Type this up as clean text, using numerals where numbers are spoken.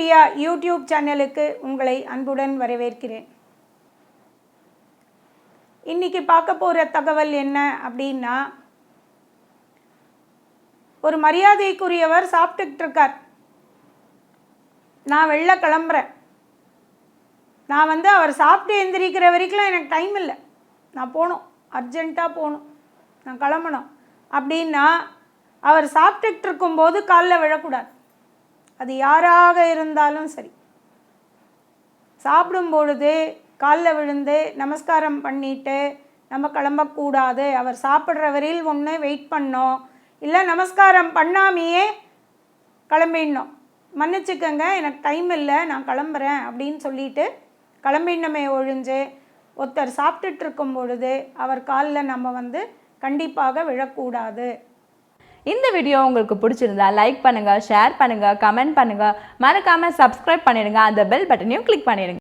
Priya YouTube சேனலுக்கு உங்களை அன்புடன் வரவேற்கிறேன். இன்னைக்கு பார்க்க போகிற தகவல் என்ன அப்படின்னா, ஒரு மரியாதைக்குரியவர் சாப்பிட்டுக்கிட்டு இருக்கார். நான் வெளில கிளம்புறேன். நான் அவர் சாப்பிட்டு எந்திரிக்கிற வரைக்கும் எனக்கு டைம் இல்லை, நான் போகணும், அர்ஜெண்ட்டாக போகணும், நான் கிளம்பணும் அப்படின்னா அவர் சாப்பிட்டுக்கிட்டு இருக்கும்போது காலில் விழக்கூடாது. அது யாராக இருந்தாலும் சரி. சாப்பிடும்பொழுது காலில் விழுந்து நமஸ்காரம் பண்ணிவிட்டு நம்ம கிளம்பக்கூடாது. அவர் சாப்பிட்ற வரையில் ஒன்று வெயிட் பண்ணோம், இல்லை நமஸ்காரம் பண்ணாமையே கிளம்பிடணும். மன்னிச்சுக்கங்க, எனக்கு டைம் இல்லை, நான் கிளம்புறேன் அப்படின்னு சொல்லிட்டு கிளம்பிடணுமே ஒழிஞ்சு ஒருத்தர் சாப்பிட்டுட்டு இருக்கும் பொழுது அவர் காலில் நம்ம கண்டிப்பாக விழக்கூடாது. இந்த வீடியோ உங்களுக்கு பிடிச்சிருந்தா லைக் பண்ணுங்கள், ஷேர் பண்ணுங்கள், கமெண்ட் பண்ணுங்கள், மறக்காமல் சப்ஸ்கிரைப் பண்ணிடுங்க, அந்த பெல் பட்டனையும் கிளிக் பண்ணிடுங்க.